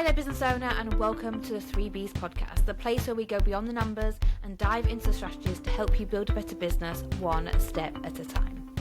Hi there, business owner, and welcome to the 3Bs podcast, the place where we go beyond the numbers and dive into strategies to help you build a better business one step at a time.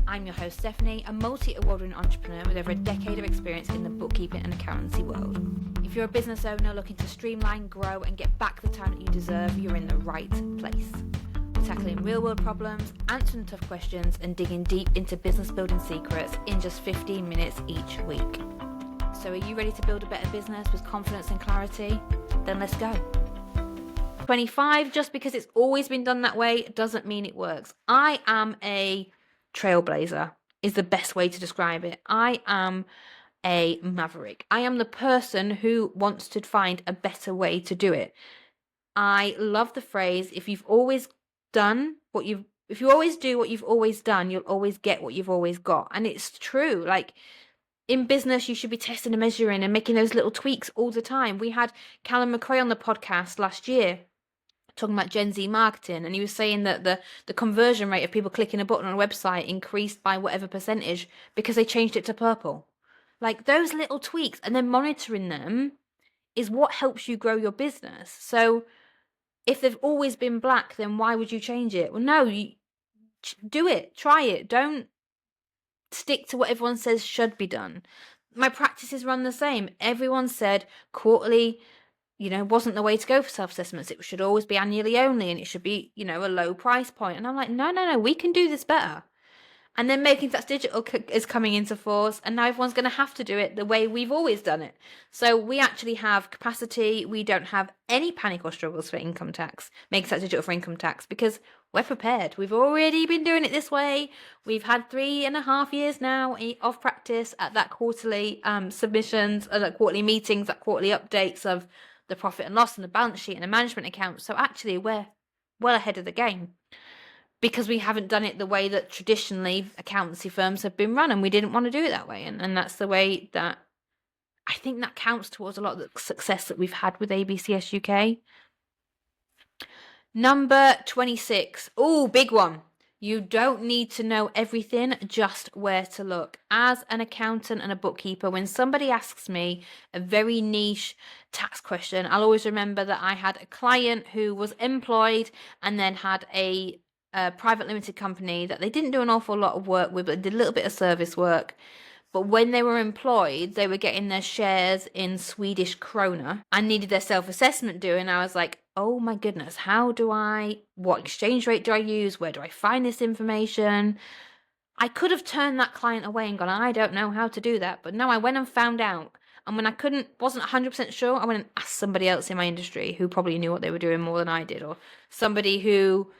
I'm your host, Stephanie, a multi-award-winning entrepreneur with over a decade of experience in the bookkeeping and accountancy world. If you're a business owner looking to streamline, grow, and get back the time that you deserve, you're in the right place. We're tackling real-world problems, answering tough questions, and digging deep into business-building secrets in just 15 minutes each week. So are you ready to build a better business with confidence and clarity? Then let's go. 25, just because it's always been done that way doesn't mean it works. I am a trailblazer is the best way to describe it. I am a maverick. I am the person who wants to find a better way to do it. I love the phrase, if you always do what you've always done, you'll always get what you've always got. And it's true. Like, in business, you should be testing and measuring and making those little tweaks all the time. We had Callum McRae on the podcast last year talking about Gen Z marketing, and he was saying that the conversion rate of people clicking a button on a website increased by whatever percentage because they changed it to purple. Like, those little tweaks and then monitoring them is what helps you grow your business. So if they've always been black, then why would you change it? Well, no, you do it, try it. Don't stick to what everyone says should be done. My practices run the same. Everyone said quarterly, wasn't the way to go for self-assessments. It should always be annually only, and it should be, a low price point. And I'm like, no, we can do this better. And then Making Tax Digital is coming into force, and now everyone's going to have to do it the way we've always done it. So we actually have capacity. We don't have any panic or struggles for income tax, Making Tax Digital for income tax, because we're prepared. We've already been doing it this way. We've had 3.5 years now of practice at that quarterly submissions, that quarterly meetings, that quarterly updates of the profit and loss and the balance sheet and the management account. So actually we're well ahead of the game, because we haven't done it the way that traditionally accountancy firms have been run, and we didn't want to do it that way. And that's the way that I think that counts towards a lot of the success that we've had with ABCS UK. Number 26. Oh, big one. You don't need to know everything, just where to look. As an accountant and a bookkeeper, when somebody asks me a very niche tax question, I'll always remember that I had a client who was employed and then had a private limited company that they didn't do an awful lot of work with, but did a little bit of service work. But when they were employed, they were getting their shares in Swedish krona and needed their self-assessment doing. I was like, oh my goodness, what exchange rate do I use? Where do I find this information? I could have turned that client away and gone, I don't know how to do that. But no, I went and found out. And when I wasn't 100% sure, I went and asked somebody else in my industry who probably knew what they were doing more than I did, or somebody who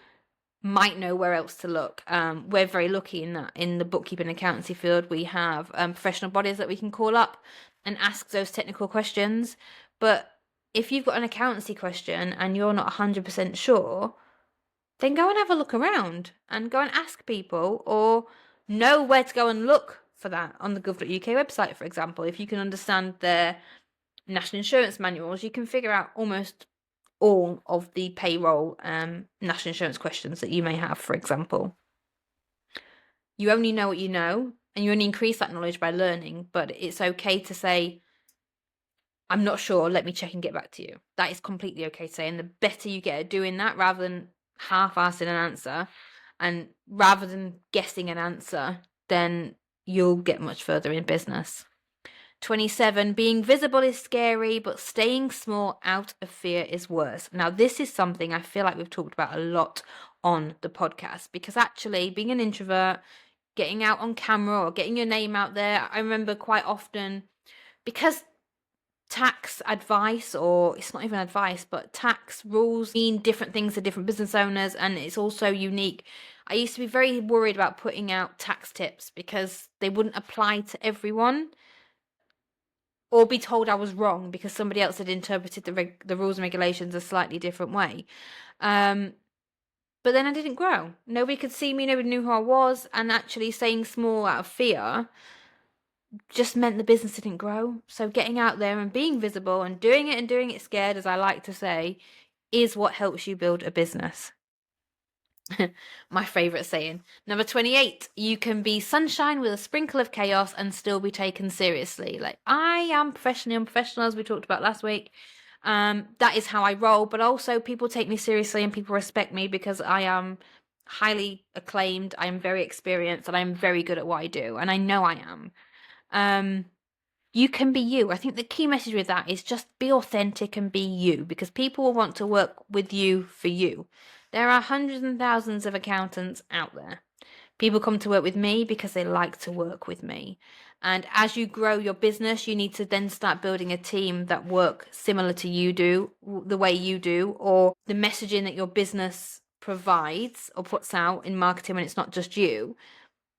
might know where else to look. We're very lucky in that in the bookkeeping accountancy field, we have professional bodies that we can call up and ask those technical questions. But if you've got an accountancy question and you're not 100% sure, then go and have a look around and go and ask people, or know where to go and look for that on the gov.uk website, for example. If you can understand their national insurance manuals, you can figure out almost all of the payroll national insurance questions that you may have, for example. You only know what you know, and you only increase that knowledge by learning, but it's okay to say, I'm not sure, let me check and get back to you. That is completely okay to say, and the better you get at doing that, rather than half-assing an answer, and rather than guessing an answer, then you'll get much further in business. 27, being visible is scary, but staying small out of fear is worse. Now, this is something I feel like we've talked about a lot on the podcast, because actually being an introvert, getting out on camera or getting your name out there, I remember quite often, because tax advice, or it's not even advice, but tax rules mean different things to different business owners, and it's also unique. I used to be very worried about putting out tax tips because they wouldn't apply to everyone, or be told I was wrong because somebody else had interpreted the rules and regulations a slightly different way. But then I didn't grow. Nobody could see me, nobody knew who I was, and actually staying small out of fear just meant the business didn't grow. So getting out there and being visible and doing it scared, as I like to say, is what helps you build a business. My favourite saying. Number 28, you can be sunshine with a sprinkle of chaos and still be taken seriously. Like, I am professionally unprofessional, as we talked about last week. That is how I roll, but also people take me seriously and people respect me because I am highly acclaimed, I am very experienced, and I'm very good at what I do, and I know I am. You can be you. I think the key message with that is just be authentic and be you, because people will want to work with you for you. There are hundreds and thousands of accountants out there. People come to work with me because they like to work with me. And as you grow your business, you need to then start building a team that work similar to you do, the way you do, or the messaging that your business provides or puts out in marketing when it's not just you.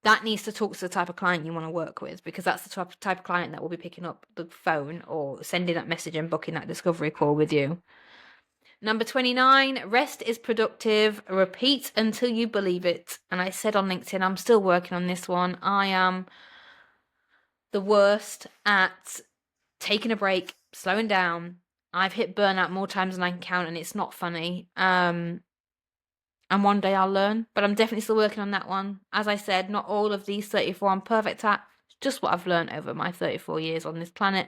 That needs to talk to the type of client you want to work with, because that's the type of client that will be picking up the phone or sending that message and booking that discovery call with you. Number 29, rest is productive. Repeat until you believe it. And I said on LinkedIn, I'm still working on this one. I am the worst at taking a break, slowing down. I've hit burnout more times than I can count, and it's not funny. And one day I'll learn, but I'm definitely still working on that one. As I said, not all of these 34 I'm perfect at. It's just what I've learned over my 34 years on this planet.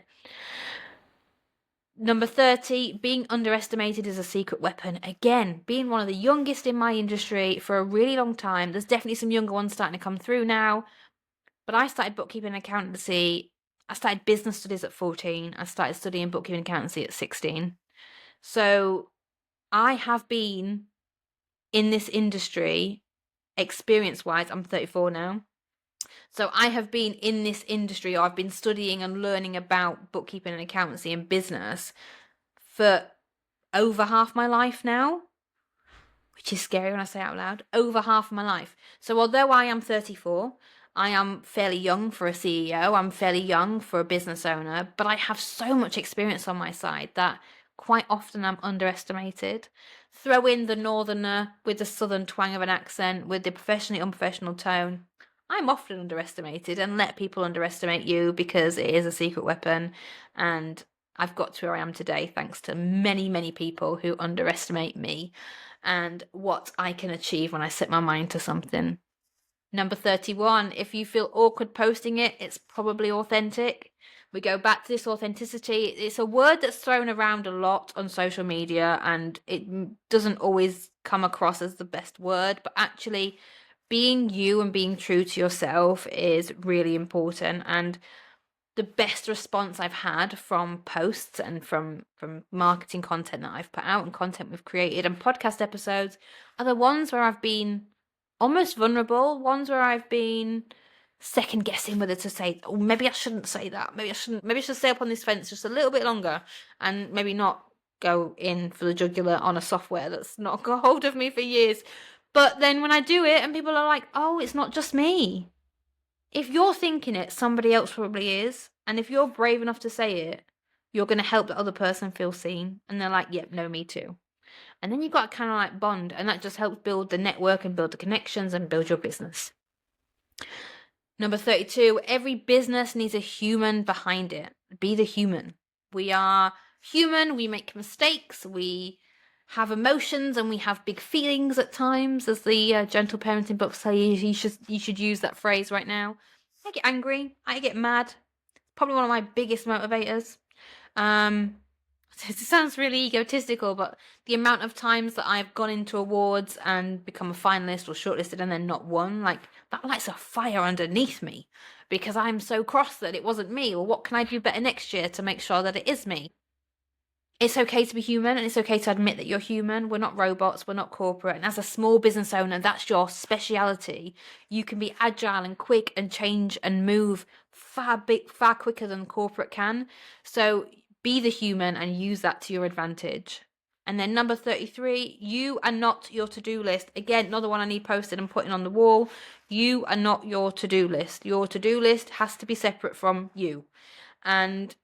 Number 30, being underestimated is a secret weapon. Again, being one of the youngest in my industry for a really long time, there's definitely some younger ones starting to come through now. But I started bookkeeping and accountancy. I started business studies at 14. I started studying bookkeeping and accountancy at 16. So I have been in this industry, experience-wise, I'm 34 now. So I have been in this industry, or I've been studying and learning about bookkeeping and accountancy and business for over half my life now, which is scary when I say it out loud. Over half my life. So although I am 34, I am fairly young for a CEO, I'm fairly young for a business owner, but I have so much experience on my side that quite often I'm underestimated. Throw in the northerner with the southern twang of an accent, with the professionally unprofessional tone. I'm often underestimated, and let people underestimate you, because it is a secret weapon. And I've got to where I am today thanks to many, many people who underestimate me and what I can achieve when I set my mind to something. Number 31, if you feel awkward posting it, it's probably authentic. We go back to this authenticity. It's a word that's thrown around a lot on social media, and it doesn't always come across as the best word, but actually being you and being true to yourself is really important. And the best response I've had from posts and from marketing content that I've put out and content we've created and podcast episodes are the ones where I've been almost vulnerable, ones where I've been second guessing whether to say, oh, maybe I shouldn't say that. Maybe I should stay up on this fence just a little bit longer and maybe not go in for the jugular on a software that's not got hold of me for years. But then when I do it and people are like, oh, it's not just me. If you're thinking it, somebody else probably is. And if you're brave enough to say it, you're going to help the other person feel seen. And they're like, yep, no, me too. And then you've got to kind of like bond, and that just helps build the network and build the connections and build your business. Number 32, every business needs a human behind it. Be the human. We are human, we make mistakes, we have emotions, and we have big feelings at times, as the gentle parenting books say you should use that phrase right now. I get angry, I get mad. Probably one of my biggest motivators. It sounds really egotistical, but the amount of times that I've gone into awards and become a finalist or shortlisted and then not won, like, that lights a fire underneath me, because I'm so cross that it wasn't me. Or what can I do better next year to make sure that it is me? It's okay to be human, and it's okay to admit that you're human. We're not robots, we're not corporate. And as a small business owner, that's your speciality. You can be agile and quick and change and move far quicker than corporate can. So be the human and use that to your advantage. And then number 33, you are not your to-do list. Again, another one I need posted and putting on the wall. You are not your to-do list. Your to-do list has to be separate from you. And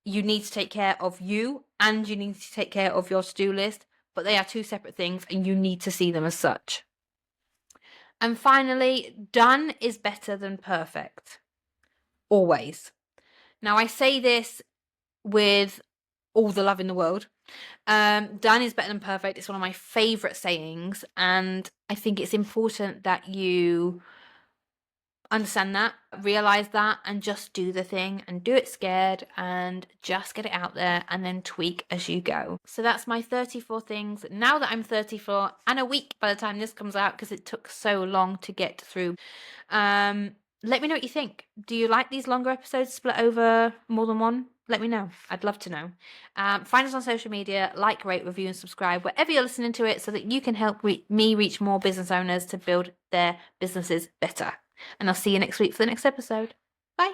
you need to take care of you, and you need to take care of your to-do list, but they are two separate things, and you need to see them as such. And finally, done is better than perfect. Always. Now, I say this with all the love in the world. Done is better than perfect. It's one of my favorite sayings, and I think it's important that you understand that, realize that, and just do the thing and do it scared and just get it out there and then tweak as you go. So that's my 34 things now that I'm 34 and a week by the time this comes out, because it took so long to get through. Let me know what you think. Do you like these longer episodes split over more than one? Let me know. I'd love to know. Find us on social media, like, rate, review, and subscribe wherever you're listening to it, so that you can help me reach more business owners to build their businesses better. And I'll see you next week for the next episode. Bye.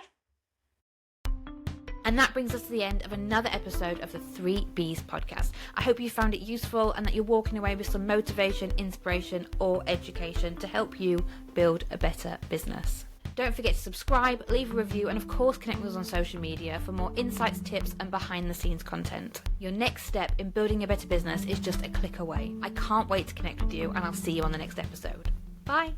And that brings us to the end of another episode of the 3Bs podcast. I hope you found it useful and that you're walking away with some motivation, inspiration, or education to help you build a better business. Don't forget to subscribe, leave a review, and of course connect with us on social media for more insights, tips, and behind the scenes content. Your next step in building a better business is just a click away. I can't wait to connect with you, and I'll see you on the next episode. Bye.